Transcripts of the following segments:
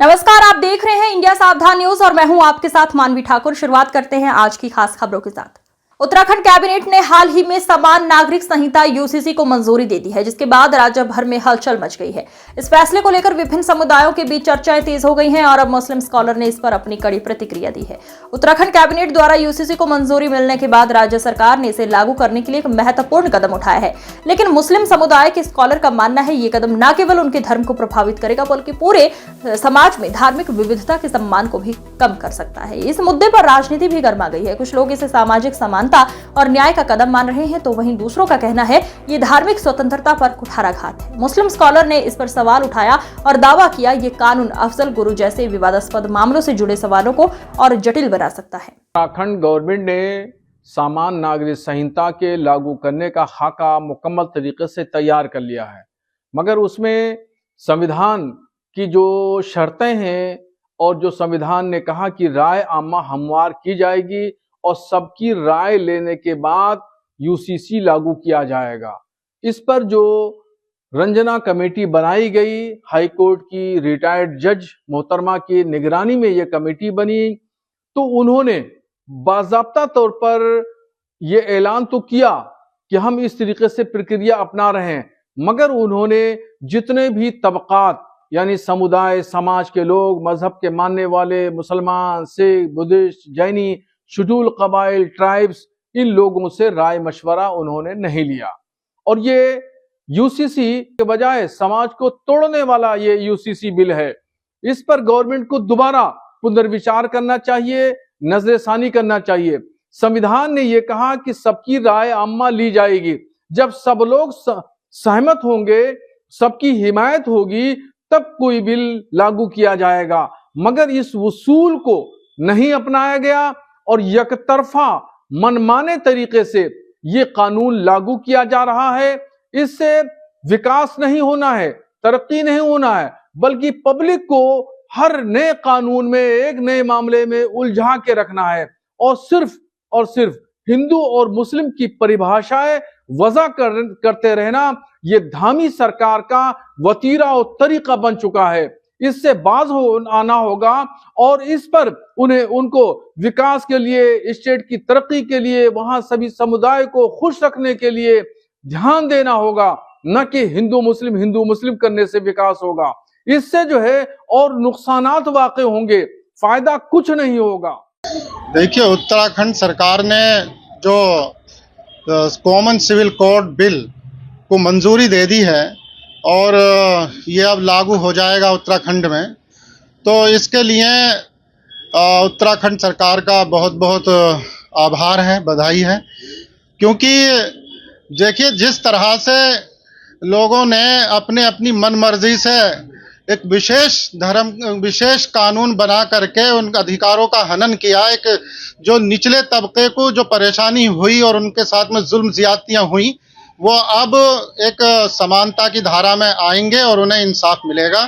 नमस्कार, आप देख रहे हैं इंडिया सावधान न्यूज और मैं हूं आपके साथ मानवी ठाकुर। शुरुआत करते हैं आज की खास खबरों के साथ। उत्तराखंड कैबिनेट ने हाल ही में समान नागरिक संहिता यूसीसी को मंजूरी दे दी है, जिसके बाद राज्य भर में हलचल मच गई है। इस फैसले को लेकर विभिन्न समुदायों के बीच चर्चाएं तेज हो गई हैं और अब मुस्लिम स्कॉलर ने इस पर अपनी कड़ी प्रतिक्रिया दी है। उत्तराखंड कैबिनेट द्वारा यूसीसी को मंजूरी मिलने के बाद राज्य सरकार ने इसे लागू करने के लिए एक महत्वपूर्ण कदम उठाया है, लेकिन मुस्लिम समुदाय के स्कॉलर का मानना है ये कदम न केवल उनके धर्म को प्रभावित करेगा बल्कि पूरे समाज में धार्मिक विविधता के सम्मान को भी कम कर सकता है। इस मुद्दे पर राजनीति भी गर्मा गई है। कुछ लोग इसे सामाजिक समानता और न्याय का कदम मान रहे हैं, तो वहीं दूसरों का कहना है ये धार्मिक स्वतंत्रता पर कुठाराघात है। मुस्लिम स्कॉलर ने इस पर सवाल उठाया और दावा किया ये कानून अफजल गुरु जैसे विवादास्पद मामलों से जुड़े सवालों को और जटिल बना सकता है। उत्तराखंड गवर्नमेंट ने समान नागरिक संहिता के लागू करने का खाका मुकम्मल तरीके से तैयार कर लिया है, मगर उसमें संविधान की जो शर्तें हैं और जो संविधान ने कहा कि राय आमा हमवार की जाएगी और सबकी राय लेने के बाद यूसीसी लागू किया जाएगा। इस पर जो रंजना कमेटी बनाई गई, हाई कोर्ट की रिटायर्ड जज मोहतरमा की निगरानी में ये कमेटी बनी, तो उन्होंने बाज़ाब्ता तौर पर ये ऐलान तो किया कि हम इस तरीके से प्रक्रिया अपना रहे हैं, मगर उन्होंने जितने भी तबकात यानी समुदाय समाज के लोग, मजहब के मानने वाले मुसलमान, सिख, बुद्धिस्ट, जैनी, शेड्यूल कबाइल, ट्राइब्स, इन लोगों से राय मशवरा उन्होंने नहीं लिया। और ये यूसीसी के बजाय समाज को तोड़ने वाला ये यूसीसी बिल है। इस पर गवर्नमेंट को दोबारा पुनर्विचार करना चाहिए, नजरसानी करना चाहिए। संविधान ने ये कहा कि सबकी राय आम्मा ली जाएगी। जब सब लोग सहमत होंगे, सबकी हिमायत होगी, तब कोई बिल लागू किया जाएगा। मगर इस उसूल को नहीं अपनाया गया और यकतरफा मनमाने तरीके से ये कानून लागू किया जा रहा है। इससे विकास नहीं होना है, तरक्की नहीं होना है, बल्कि पब्लिक को हर नए कानून में, एक नए मामले में उलझा के रखना है और सिर्फ हिंदू और मुस्लिम की परिभाषाएं वजह करते रहना ये धामी सरकार का वतीरा और तरीका बन चुका है। इससे बाज आना होगा और इस पर उनको विकास के लिए, स्टेट की तरक्की के लिए, वहां सभी समुदाय को खुश रखने के लिए ध्यान देना होगा, न कि हिंदू मुस्लिम करने से विकास होगा। इससे जो है और नुकसानात वाक़ई होंगे, फायदा कुछ नहीं होगा। देखिए, उत्तराखंड सरकार ने जो कॉमन सिविल कोड बिल को मंजूरी दे दी है और ये अब लागू हो जाएगा उत्तराखंड में, तो इसके लिए उत्तराखंड सरकार का बहुत बहुत आभार है, बधाई है। क्योंकि देखिए, जिस तरह से लोगों ने अपनी मनमर्जी से एक विशेष कानून बना करके उन अधिकारों का हनन किया, एक जो निचले तबके को जो परेशानी हुई और उनके साथ में जुल्म ज्यादतियां हुई, वो अब एक समानता की धारा में आएंगे और उन्हें इंसाफ मिलेगा।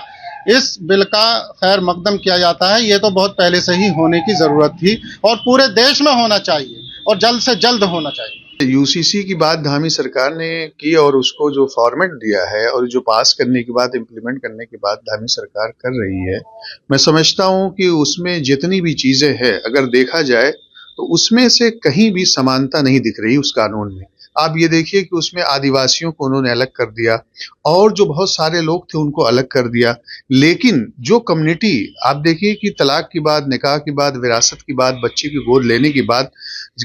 इस बिल का खैर मकदम किया जाता है, ये तो बहुत पहले से ही होने की जरूरत थी और पूरे देश में होना चाहिए और जल्द से जल्द होना चाहिए। यूसीसी की बात धामी सरकार ने की और उसको जो फॉर्मेट दिया है और जो पास करने के बाद, इम्प्लीमेंट करने के बाद धामी सरकार कर रही है, मैं समझता हूं कि उसमें जितनी भी चीजें हैं अगर देखा जाए तो उसमें से कहीं भी समानता नहीं दिख रही उस कानून में। आप ये देखिए कि उसमें आदिवासियों को उन्होंने अलग कर दिया और जो बहुत सारे लोग थे उनको अलग कर दिया, लेकिन जो कम्युनिटी आप देखिए कि तलाक की बात, निकाह की बात, विरासत की बात, बच्चे की गोद लेने की बात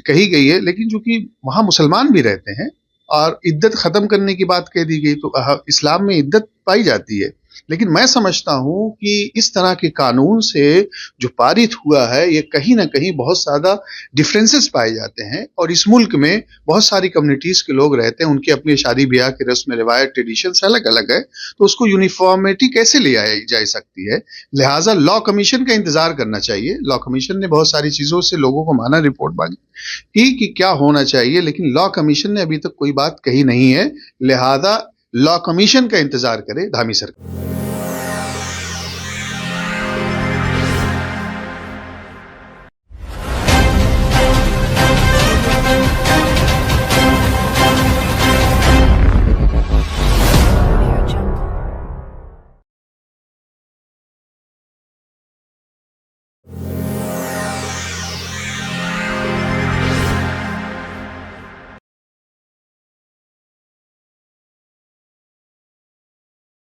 कही गई है, लेकिन जो कि वहां मुसलमान भी रहते हैं और इद्दत खत्म करने की बात कह दी गई, तो इस्लाम में इद्दत पाई जाती है। लेकिन मैं समझता हूं कि इस तरह के कानून से जो पारित हुआ है ये कहीं ना कहीं बहुत ज्यादा डिफरेंसेस पाए जाते हैं और इस मुल्क में बहुत सारी कम्युनिटीज के लोग रहते हैं, उनकी अपनी शादी ब्याह की रस्म रिवायत, ट्रेडिशंस अलग अलग है, तो उसको यूनिफॉर्मिटी कैसे ले आई जा सकती है। लिहाजा लॉ कमीशन का इंतजार करना चाहिए। लॉ कमीशन ने बहुत सारी चीजों से लोगों को माना, रिपोर्ट मांगी कि क्या होना चाहिए, लेकिन लॉ कमीशन ने अभी तक कोई बात कही नहीं है। लिहाजा लॉ कमीशन का इंतजार करे धामी सरकार।